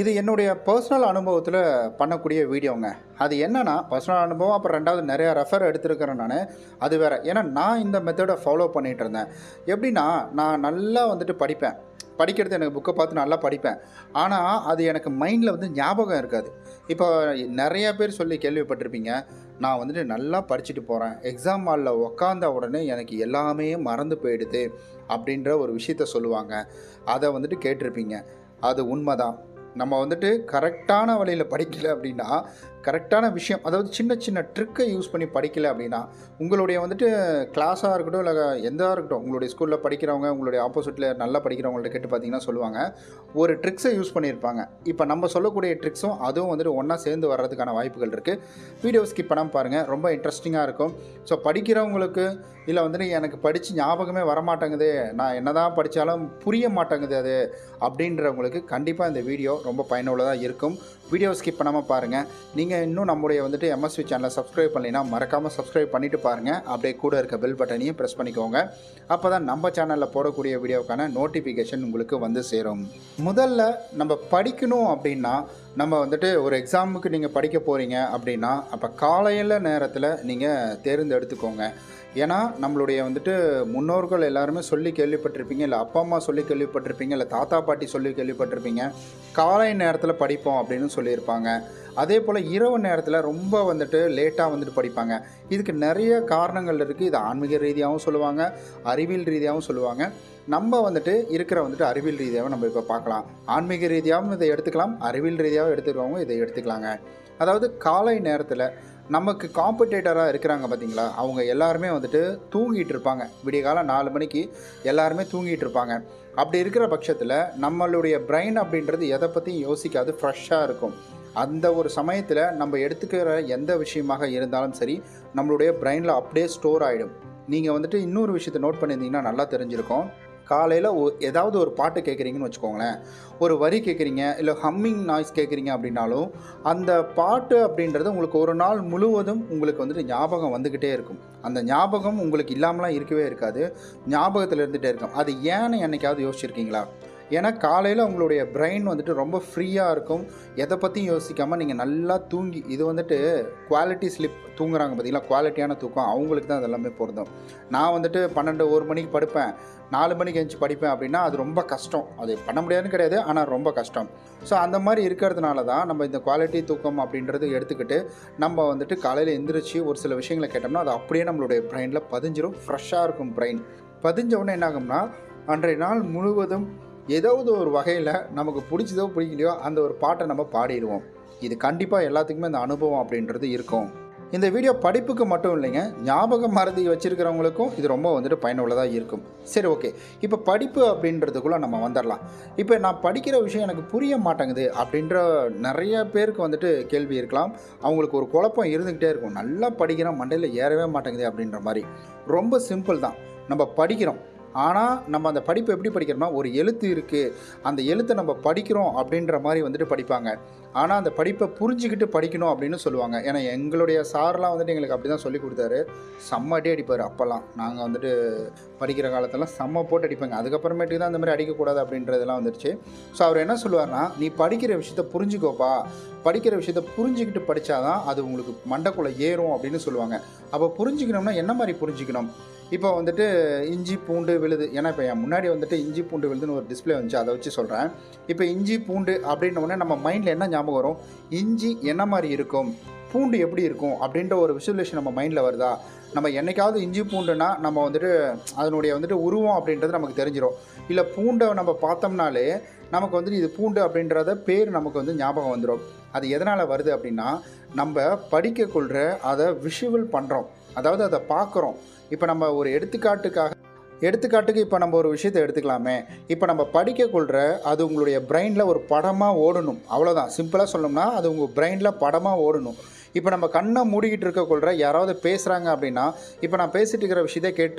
இது என்னுடைய பர்சனல் அனுபவத்தில் பண்ணக்கூடிய வீடியோங்க. அது என்னன்னா, பர்சனல் அனுபவம் அப்புறம் 2வது நிறையா ரெஃபர் எடுத்திருக்கிறேன் நானு. அது வேற. ஏன்னா நான் இந்த மெத்தடை ஃபாலோ பண்ணிட்டு இருந்தேன். எப்படின்னா, நான் நல்லா வந்துட்டு படிப்பேன். படிக்கிறது எனக்கு புக்கை பார்த்து நல்லா படிப்பேன். ஆனால் அது எனக்கு மைண்டில் வந்து ஞாபகம் இருக்காது. இப்போ நிறையா பேர் சொல்லி கேள்விப்பட்டிருப்பீங்க. நான் வந்துட்டு நல்லா படிச்சுட்டு போகிறேன். எக்ஸாம் ஹாலில் உக்காந்த உடனே எனக்கு எல்லாமே மறந்து போயிடுது அப்படின்ற ஒரு விஷயத்த சொல்லுவாங்க. அதை வந்துட்டு கேட்டிருப்பீங்க. அது உண்மைதான். நம்ம வந்துட்டு கரெக்டான வழியில் படிக்கலை அப்படின்னா, கரெக்டான விஷயம், அதாவது சின்ன சின்ன ட்ரிக்கை யூஸ் பண்ணி படிக்கலை அப்படின்னா, உங்களுடைய வந்துட்டு கிளாஸாக இருக்கட்டும், இல்லை எதாக இருக்கட்டும், உங்களுடைய ஸ்கூலில் படிக்கிறவங்க, உங்களுடைய ஆப்போசிட்டில் நல்லா படிக்கிறவங்கள்ட்ட கேட்டு பார்த்தீங்கன்னா சொல்லுவாங்க, ஒரு ட்ரிக்ஸை யூஸ் பண்ணியிருப்பாங்க. இப்போ நம்ம சொல்லக்கூடிய ட்ரிக்ஸும் அதுவும் வந்துட்டு ஒன்றா சேர்ந்து வர்றதுக்கான வாய்ப்புகள் இருக்குது. வீடியோ ஸ்கிப் பண்ணாமல் பாருங்கள், ரொம்ப இன்ட்ரெஸ்டிங்காக இருக்கும். ஸோ படிக்கிறவங்களுக்கு, இல்லை வந்துட்டு எனக்கு படித்து ஞாபகமே வரமாட்டேங்குது, நான் என்ன தான் படித்தாலும் புரிய மாட்டேங்குது அது அப்படின்றவங்களுக்கு கண்டிப்பாக இந்த வீடியோ ரொம்ப பயனுள்ளதாக இருக்கும். வீடியோ ஸ்கிப் பண்ணாமல் பாருங்கள். நீங்கள் இன்னும் நம்முடைய வந்துட்டு எம்எஸ்வி சேனலை சப்ஸ்கிரைப் பண்ணலைன்னா மறக்காமல் சப்ஸ்கிரைப் பண்ணிவிட்டு பாருங்கள். அப்படியே கூட இருக்க பெல் பட்டனையும் ப்ரெஸ் பண்ணிக்கோங்க. அப்போ தான் நம்ம சேனலில் போடக்கூடிய வீடியோக்கான நோட்டிஃபிகேஷன் உங்களுக்கு வந்து சேரும். முதல்ல நம்ம படிக்கணும் அப்படின்னா, நம்ம வந்துட்டு ஒரு எக்ஸாமுக்கு நீங்கள் படிக்க போகிறீங்க அப்படின்னா, அப்போ காலையில் நேரத்தில் நீங்கள் தேர்ந்தெடுத்துக்கோங்க. ஏன்னா நம்மளுடைய வந்துட்டு முன்னோர்கள் எல்லாருமே சொல்லி கேள்விப்பட்டிருப்பீங்க, இல்லை அப்பா அம்மா சொல்லி கேள்விப்பட்டிருப்பீங்க, இல்லை தாத்தா பாட்டி சொல்லி கேள்விப்பட்டிருப்பீங்க, காலை நேரத்தில் படிப்போம் அப்படின்னு சொல்லியிருப்பாங்க. அதே போல் இரவு நேரத்தில் ரொம்ப வந்துட்டு லேட்டாக வந்துட்டு படிப்பாங்க. இதுக்கு நிறைய காரணங்கள் இருக்குது. இது ஆன்மீக ரீதியாகவும் சொல்லுவாங்க, அறிவியல் ரீதியாகவும் சொல்லுவாங்க. நம்ம வந்துட்டு இருக்கிற வந்துட்டு அறிவியல் ரீதியாகவும் நம்ம இப்போ பார்க்கலாம். ஆன்மீக ரீதியாகவும் இதை எடுத்துக்கலாம், அறிவியல் ரீதியாகவும் எடுத்துக்கிறவங்க இதை எடுத்துக்கலாங்க. அதாவது காலை நேரத்தில் நமக்கு காம்படேட்டராக இருக்கிறாங்க பார்த்தீங்களா, அவங்க எல்லாருமே வந்துட்டு தூங்கிட்டு இருப்பாங்க. விடிய காலம் 4 மணிக்கு எல்லாருமே தூங்கிட்டு இருப்பாங்க. அப்படி இருக்கிற பட்சத்தில் நம்மளுடைய பிரெயின் அப்படின்றது எதை பற்றியும் யோசிக்காது, ஃப்ரெஷ்ஷாக இருக்கும். அந்த ஒரு சமயத்தில் நம்ம எடுத்துக்கிற எந்த விஷயமாக இருந்தாலும் சரி, நம்மளுடைய பிரெயினில் அப்படியே ஸ்டோர் ஆகிடும். நீங்கள் வந்துட்டு இன்னொரு விஷயத்தை நோட் பண்ணியிருந்தீங்கன்னா நல்லா தெரிஞ்சிருக்கும். காலையில் ஏதாவது ஒரு பாட்டு கேட்குறீங்கன்னு வச்சுக்கோங்களேன், ஒரு வரி கேட்குறீங்க, இல்லை ஹம்மிங் நாய்ஸ் கேட்குறீங்க அப்படின்னாலும், அந்த பாட்டு அப்படின்றது உங்களுக்கு ஒரு நாள் முழுவதும் உங்களுக்கு வந்துட்டு ஞாபகம் வந்துக்கிட்டே இருக்கும். அந்த ஞாபகம் உங்களுக்கு இல்லாமலாம் இருக்கவே இருக்காது, ஞாபகத்தில் இருந்துகிட்டே இருக்கும். அது ஏன்னு என்னைக்காவது யோசிச்சிருக்கீங்களா? ஏன்னா காலையில் உங்களுடைய பிரெயின் வந்துட்டு ரொம்ப ஃப்ரீயாக இருக்கும். எதை பற்றியும் யோசிக்காமல் நீங்கள் நல்லா தூங்கி, இது வந்துட்டு குவாலிட்டி ஸ்லிப் தூங்குறாங்க பார்த்தீங்களா, குவாலிட்டியான தூக்கம், அவங்களுக்கு தான் அதெல்லாமே பொருந்தும். நான் வந்துட்டு 12, 1 மணிக்கு படுப்பேன், 4 மணிக்கு எழுந்துச்சி படிப்பேன் அப்படின்னா அது ரொம்ப கஷ்டம். அது பண்ண முடியாதுன்னு கிடையாது, ஆனால் ரொம்ப கஷ்டம். ஸோ அந்த மாதிரி இருக்கிறதுனால தான் நம்ம இந்த குவாலிட்டி தூக்கம் அப்படின்றது எடுத்துக்கிட்டு நம்ம வந்துட்டு காலையில் எந்திரிச்சு ஒரு சில விஷயங்களை கேட்டோம்னா அது அப்படியே நம்மளுடைய பிரெயினில் பதிஞ்சிரும். ஃப்ரெஷ்ஷாக இருக்கும் பிரெயின். பதிஞ்ச உடனே என்ன ஆகும்னா, அன்றைய நாள் முழுவதும் ஏதாவது ஒரு வகையில் நமக்கு பிடிச்சதோ பிடிக்கலையோ அந்த ஒரு பாட்டை நம்ம பாடிடுவோம். இது கண்டிப்பாக எல்லாத்துக்குமே இந்த அனுபவம் அப்படின்றது இருக்கும். இந்த வீடியோ படிப்புக்கு மட்டும் இல்லைங்க, ஞாபகம் மறதி வச்சுருக்கிறவங்களுக்கும் இது ரொம்ப வந்துட்டு பயனுள்ளதாக இருக்கும். சரி, ஓகே. இப்போ படிப்பு அப்படின்றதுக்குள்ளே நம்ம வந்துடலாம். இப்போ நான் படிக்கிற விஷயம் எனக்கு புரிய மாட்டேங்குது அப்படின்ற நிறைய பேருக்கு வந்துட்டு கேள்வி இருக்கலாம். அவங்களுக்கு ஒரு குழப்பம் இருந்துக்கிட்டே இருக்கும். நல்லா படிக்கிறோம், மண்டையில் ஏறவே மாட்டேங்குது அப்படின்ற மாதிரி. ரொம்ப சிம்பிள் தான். நம்ம படிக்கிறோம், ஆனால் நம்ம அந்த படிப்பு எப்படி படிக்கிறோம்னா, ஒரு எழுத்து இருக்குது, அந்த எழுத்தை நம்ம படிக்கிறோம் அப்படின்ற மாதிரி வந்துட்டு படிப்பாங்க. ஆனால் அந்த படிப்பை புரிஞ்சுக்கிட்டு படிக்கணும் அப்படின்னு சொல்லுவாங்க. ஏன்னா எங்களுடைய சார்லாம் வந்துட்டு எங்களுக்கு அப்படி தான் சொல்லி கொடுத்தாரு. செம்ம அடி அடிப்பார். அப்போல்லாம் நாங்கள் வந்துட்டு படிக்கிற காலத்தெல்லாம் செம்ம போட்டு அடிப்பாங்க. அதுக்கப்புறமேட்டுக்கு தான் அந்த மாதிரி அடிக்கக்கூடாது அப்படின்றதெல்லாம் வந்துடுச்சு. ஸோ அவர் என்ன சொல்லுவார்னா, நீ படிக்கிற விஷயத்த புரிஞ்சுக்கோப்பா, படிக்கிற விஷயத்த புரிஞ்சுக்கிட்டு படித்தாதான் அது உங்களுக்கு மண்டைக்குள்ளே ஏறும் அப்படின்னு சொல்லுவாங்க. அப்போ புரிஞ்சுக்கணும்னா என்ன மாதிரி புரிஞ்சுக்கணும்? இப்போ வந்துட்டு இஞ்சி பூண்டு விழுது, ஏன்னா இப்போ என் முன்னாடி வந்துட்டு இஞ்சி பூண்டு விழுதுன்னு ஒரு டிஸ்பிளே வந்துச்சு, அதை வச்சு சொல்கிறேன். இப்போ இஞ்சி பூண்டு அப்படின்ன உடனே நம்ம மைண்டில் என்ன ஞாபகம் வரும்? இஞ்சி என்ன மாதிரி இருக்கும், பூண்டு எப்படி இருக்கும் அப்படின்ற ஒரு விசுவலேஷன் நம்ம மைண்டில் வருதா? நம்ம என்றைக்காவது இஞ்சி பூண்டுனா நம்ம வந்துட்டு அதனுடைய வந்துட்டு உருவம் அப்படின்றது நமக்கு தெரிஞ்சிடும். இல்லை பூண்டை நம்ம பார்த்தோம்னாலே நமக்கு வந்துட்டு இது பூண்டு அப்படின்றத பேர் நமக்கு வந்து ஞாபகம் வந்துடும். அது எதனால் வருது அப்படின்னா, நம்ம படிக்கக்குள்ள அதை விஷுவல் பண்ணுறோம், அதாவது அதை பார்க்குறோம். இப்போ நம்ம ஒரு எடுத்துக்காட்டுக்கு இப்போ நம்ம ஒரு விஷயத்தை எடுத்துக்கலாமே. இப்போ நம்ம படிக்கக்குள்ள அது உங்களுடைய பிரெயினில் ஒரு படமாக ஓடணும், அவ்வளோதான். சிம்பிளாக சொல்லணும்னா அது உங்கள் பிரெயினில் படமாக ஓடணும். இப்போ நம்ம கண்ணை மூடிக்கிட்டு இருக்கக்குள்ள யாராவது பேசுகிறாங்க அப்படின்னா, இப்போ நான் பேசிகிட்டு இருக்கிற விஷயத்தை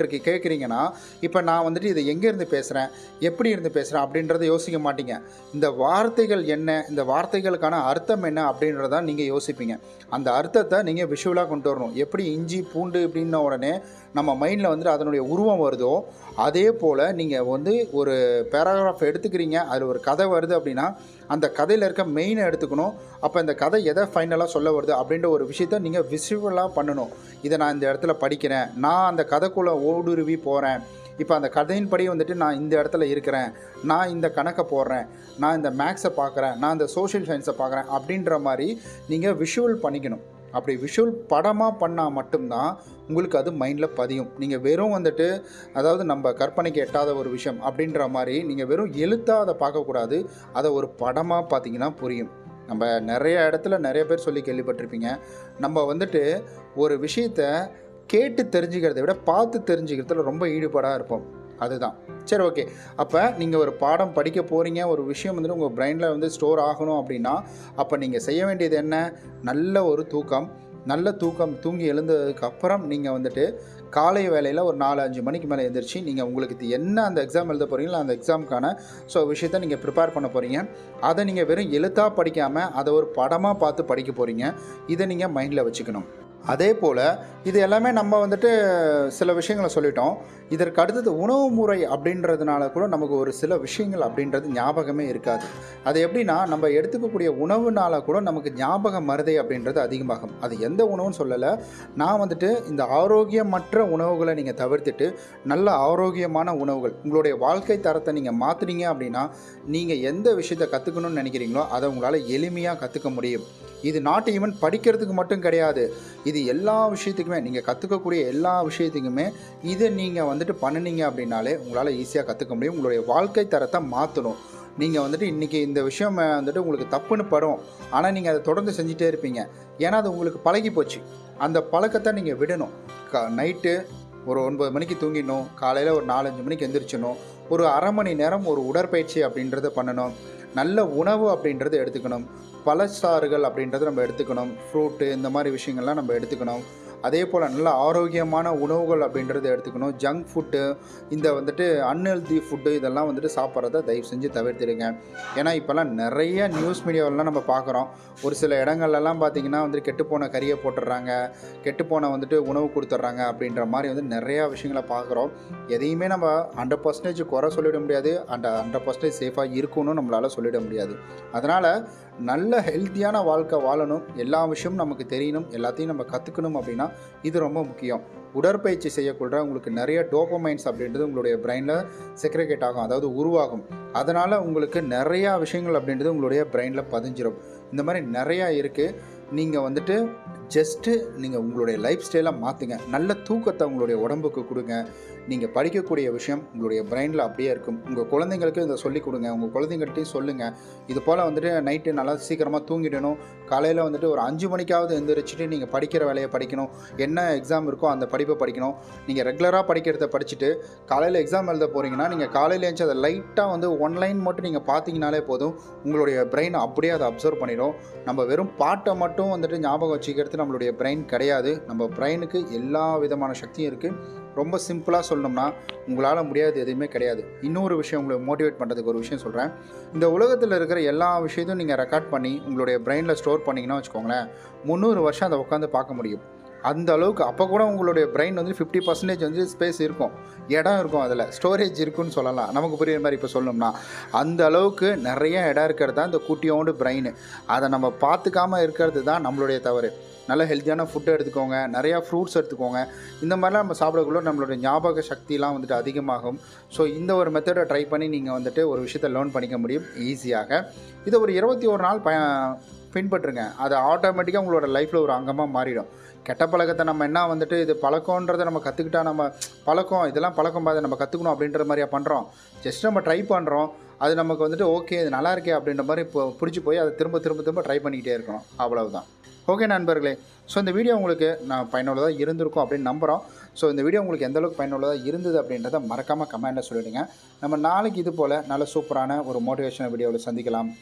கேட்குறீங்கன்னா, இப்போ நான் வந்துட்டு இதை எங்கேருந்து பேசுகிறேன், எப்படி இருந்து பேசுகிறேன் அப்படின்றத யோசிக்க மாட்டீங்க. இந்த வார்த்தைகள் என்ன, இந்த வார்த்தைகளுக்கான அர்த்தம் என்ன அப்படின்றத நீங்கள் யோசிப்பீங்க. அந்த அர்த்தத்தை நீங்கள் விஷுவலாக கொண்டு வரணும். எப்படி இஞ்சி பூண்டு அப்படின்ன உடனே நம்ம மைண்டில் வந்துட்டு அதனுடைய உருவம் வருதோ, அதே போல் நீங்கள் வந்து ஒரு பேராகிராஃப் எடுத்துக்கிறீங்க, அதில் ஒரு கதை வருது அப்படின்னா, அந்த கதையில் இருக்க மெயினை எடுத்துக்கணும். அப்போ இந்த கதை எதை ஃபைனலாக சொல்ல வருது அப்படின்ற ஒரு விஷயத்த நீங்கள் விசுவலாக பண்ணணும். இதை நான் இந்த இடத்துல படிக்கிறேன், நான் அந்த கதைக்குள்ளே ஊடுருவி போகிறேன், இப்போ அந்த கதையின்படி வந்துட்டு நான் இந்த இடத்துல இருக்கிறேன், நான் இந்த கணக்கை போடுறேன், நான் இந்த மேக்ஸை பார்க்குறேன், நான் இந்த சோஷியல் சயின்ஸை பார்க்குறேன் அப்படின்ற மாதிரி நீங்கள் விஷுவல் பண்ணிக்கணும். அப்படி விஷுவல் படமாக பண்ணால் மட்டும்தான் உங்களுக்கு அது மைண்டில் பதியும். நீங்கள் வெறும் வந்துட்டு அதாவது நம்ம கற்பனைக்கு எட்டாத ஒரு விஷயம் அப்படின்ற மாதிரி நீங்கள் வெறும் எழுத்தாக அதை பார்க்கக்கூடாது. அதை ஒரு படமாக பார்த்தீங்கன்னா புரியும். நம்ம நிறைய இடத்துல நிறைய பேர் சொல்லி கேள்விப்பட்டிருப்பீங்க, நம்ம வந்துட்டு ஒரு விஷயத்தை கேட்டு தெரிஞ்சுக்கிறத விட பார்த்து தெரிஞ்சுக்கிறதுல ரொம்ப ஈடுபாடாக இருப்போம். அதுதான். சரி, ஓகே. அப்போ நீங்கள் ஒரு பாடம் படிக்க போகிறீங்க, ஒரு விஷயம் வந்துட்டு உங்கள் பிரெயினில் வந்து ஸ்டோர் ஆகணும் அப்படின்னா, அப்போ நீங்கள் செய்ய வேண்டியது என்ன? நல்ல ஒரு தூக்கம். நல்ல தூக்கம் தூங்கி எழுந்ததுக்கப்புறம் நீங்கள் வந்துட்டு காலை வேளையில் ஒரு 4-5 மணிக்கு மேலே எழுந்திரிச்சு நீங்கள் உங்களுக்கு இது என்ன அந்த எக்ஸாம் எழுத போகிறீங்களோ அந்த எக்ஸாமுக்கான விஷயத்தை நீங்கள் ப்ரிப்பேர் பண்ண போகிறீங்க. அதை நீங்கள் வெறும் எழுத்தாக படிக்காமல் அதை ஒரு படமாக பார்த்து படிக்க போகிறீங்க. இதை நீங்கள் மைண்டில் வச்சுக்கணும். அதே போல் இது எல்லாமே நம்ம வந்துட்டு சில விஷயங்களை சொல்லிட்டோம். இதற்கு அடுத்தது உணவு முறை அப்படின்றதுனால கூட நமக்கு ஒரு சில விஷயங்கள் அப்படின்றது ஞாபகமே இருக்காது. அது எப்படின்னா, நம்ம எடுத்துக்கக்கூடிய உணவுனால கூட நமக்கு ஞாபக மறதி அப்படின்றது அதிகமாகும். அது எந்த உணவுன்னு சொல்லலை, நான் வந்துட்டு இந்த ஆரோக்கியமற்ற உணவுகளை நீங்கள் தவிர்த்துட்டு நல்ல ஆரோக்கியமான உணவுகள், உங்களுடைய வாழ்க்கை தரத்தை நீங்கள் மாற்றுனீங்க அப்படின்னா, நீங்கள் எந்த விஷயத்தை கற்றுக்கணும்னு நினைக்கிறீங்களோ அதை உங்களால் எளிமையாக கற்றுக்க முடியும். இது நாட் ஈவன் படிக்கிறதுக்கு மட்டும் கிடையாது, இது எல்லா விஷயத்துக்குமே, நீங்கள் கற்றுக்கக்கூடிய எல்லா விஷயத்துக்குமே இதை நீங்கள் வந்துட்டு பண்ணினீங்க அப்படின்னாலே உங்களால் ஈஸியாக கற்றுக்க முடியும். உங்களுடைய வாழ்க்கை தரத்தை மாற்றணும். நீங்கள் வந்துட்டு இன்றைக்கி இந்த விஷயம் வந்துட்டு உங்களுக்கு தப்புன்னு படும், ஆனால் நீங்கள் அதை தொடர்ந்து செஞ்சுட்டே இருப்பீங்க. ஏன்னா அது உங்களுக்கு பழகி போச்சு. அந்த பழக்கத்தை நீங்கள் விடணும். நைட்டு ஒரு 9 மணிக்கு தூங்கிடணும், காலையில் ஒரு 4-5 மணிக்கு எந்திரிச்சணும், ஒரு அரை மணி நேரம் ஒரு உடற்பயிற்சி அப்படின்றத பண்ணணும், நல்ல உணவு அப்படின்றத எடுத்துக்கணும், பழச்சாறுகள் அப்படின்றத நம்ம எடுத்துக்கணும், ஃப்ரூட்டு இந்த மாதிரி விஷயங்கள்லாம் நம்ம எடுத்துக்கணும். அதே போல் நல்ல ஆரோக்கியமான உணவுகள் அப்படின்றத எடுத்துக்கணும். ஜங்க் ஃபுட்டு, இந்த வந்துட்டு அன்ஹெல்தி ஃபுட்டு இதெல்லாம் வந்துட்டு சாப்பிட்றத தயவு செஞ்சு தவிர்த்துடுங்க. ஏன்னா இப்போல்லாம் நிறைய நியூஸ் மீடியாவெல்லாம் நம்ம பார்க்குறோம். ஒரு சில இடங்கள்லாம் பார்த்திங்கன்னா வந்துட்டு கெட்டுப்போன கறியை போட்டுடுறாங்க, கெட்டுப்போன வந்துட்டு உணவு கொடுத்துட்றாங்க அப்படின்ற மாதிரி வந்து நிறையா விஷயங்களை பார்க்குறோம். எதையுமே நம்ம 100% குறை சொல்லிட முடியாது, அண்ட் 100% சேஃபாக இருக்கணும்னு நம்மளால் சொல்லிட முடியாது. அதனால் நல்ல ஹெல்த்தியான வாழ்க்கை வாழணும், எல்லா விஷயமும் நமக்கு தெரியணும், எல்லாத்தையும் நம்ம கற்றுக்கணும் அப்படின்னா இது ரொம்ப முக்கியம். உடற்பயிற்சி செய்யக்கூட உங்களுக்கு நிறைய டோபமைன்ஸ் அப்படின்றது உங்களுடைய பிரெயினில் செக்ரிகேட் ஆகும், அதாவது உருவாகும். அதனால் உங்களுக்கு நிறையா விஷயங்கள் அப்படின்றது உங்களுடைய பிரெயினில் பதிஞ்சிடும். இந்த மாதிரி நிறையா இருக்குது. நீங்கள் வந்துட்டு ஜஸ்ட்டு நீங்கள் உங்களுடைய லைஃப் ஸ்டைலை மாற்றுங்க. நல்ல தூக்கத்தை உங்களுடைய உடம்புக்கு கொடுங்க. நீங்கள் படிக்கக்கூடிய விஷயம் உங்களுடைய பிரெயினில் அப்படியே இருக்கும். உங்கள் குழந்தைங்களுக்கு இதை சொல்லிக் கொடுங்க. உங்கள் குழந்தைங்கள்ட்டையும் சொல்லுங்கள், இது போல் வந்துட்டு நைட்டு நல்லா சீக்கிரமாக தூங்கிடணும், காலையில் வந்துட்டு ஒரு 5 மணிக்காவது எழுந்திரிச்சிட்டு நீங்கள் படிக்கிற வேலையை படிக்கணும், என்ன எக்ஸாம் இருக்கோ அந்த படிப்பை படிக்கணும். நீங்கள் ரெகுலராக படிக்கிறத படிச்சுட்டு காலையில் எக்ஸாம் எழுத போகிறீங்கன்னா நீங்கள் காலையில் எழுந்துச்சு அதை லைட்டாக வந்து 1 லைன் மட்டும் நீங்கள் பார்த்தீங்கனாலே போதும், உங்களுடைய பிரெயின் அப்படியே அதை அப்சர்வ் பண்ணிடும். நம்ம வெறும் பாட்டை மட்டும் வந்துட்டு ஞாபகம் வச்சுக்கிறது நம்மளுடைய பிரெயின் கிடையாது. நம்ம பிரெயினுக்கு எல்லா விதமான சக்தியும் இருக்குது. ரொம்ப சிம்பிளாக சொல்லணும்னா உங்களால் முடியாது எதுவுமே கிடையாது. இன்னொரு விஷயம் உங்களை மோட்டிவேட் பண்ணுறதுக்கு ஒரு விஷயம் சொல்கிறேன். இந்த உலகத்தில் இருக்கிற எல்லா விஷயத்தையும் நீங்கள் ரெக்கார்ட் பண்ணி உங்களுடைய பிரெயினில் ஸ்டோர் பண்ணிங்கன்னா வச்சுக்கோங்களேன், 300 வருஷம் அதை உட்காந்து பார்க்க முடியும். அந்த அளவுக்கு அப்போ கூட உங்களுடைய பிரெயின் வந்து 50% வந்து ஸ்பேஸ் இருக்கும், இடம் இருக்கும், அதில் ஸ்டோரேஜ் இருக்குன்னு சொல்லலாம். நமக்கு புரியுற மாதிரி இப்போ சொல்லணும்னா அந்த அளவுக்கு நிறைய இடம் இருக்கிறது தான் இந்த குட்டியோண்டு பிரெயின். அதை நம்ம பார்த்துக்காமல் இருக்கிறது தான் நம்மளுடைய தவறு. நல்ல ஹெல்த்தியான ஃபுட்டு எடுத்துக்கோங்க, நிறையா ஃப்ரூட்ஸ் எடுத்துக்கோங்க. இந்த மாதிரிலாம் நம்ம சாப்பிடக்குள்ள நம்மளுடைய ஞாபக சக்திலாம் வந்துட்டு அதிகமாகும். ஸோ இந்த ஒரு மெத்தடை ட்ரை பண்ணி நீங்கள் வந்துட்டு ஒரு விஷயத்தை லேர்ன் பண்ணிக்க முடியும் ஈஸியாக. இதை ஒரு 21 நாள் பின்பற்றுங்க. அது ஆட்டோமேட்டிக்காக உங்களோட லைஃப்பில் ஒரு அங்கமாக மாறிடும். கெட்ட பழக்கத்தை நம்ம என்ன வந்துட்டு இது பழக்கன்றதை நம்ம கற்றுக்கிட்டா நம்ம பழக்கம் இதெல்லாம் பழக்கம் பார்த்து நம்ம கற்றுக்கணும் அப்படின்ற மாதிரியா பண்ணுறோம். ஜஸ்ட் நம்ம ட்ரை பண்ணுறோம், அது நமக்கு வந்துட்டு ஓகே இது நல்லா இருக்கே அப்படின்ற மாதிரி இப்போ பிடிச்சி போய் அதை திரும்ப திரும்ப திரும்ப ட்ரை பண்ணிக்கிட்டே இருக்கணும். அவ்வளவுதான். ஓகே நண்பர்களே, ஸோ இந்த வீடியோ உங்களுக்கு நான் பயனுள்ளதாக இருந்திருக்கும் அப்படின்னு நம்புகிறோம். ஸோ இந்த வீடியோ உங்களுக்கு எந்தளவுக்கு பயனுள்ளதாக இருந்தது அப்படின்றத மறக்காமல் கமெண்ட்டில் சொல்லிவிடுங்க. நம்ம நாளைக்கு இது போல் நல்ல சூப்பரான ஒரு மோட்டிவேஷனல் வீடியோவில் சந்திக்கலாம்.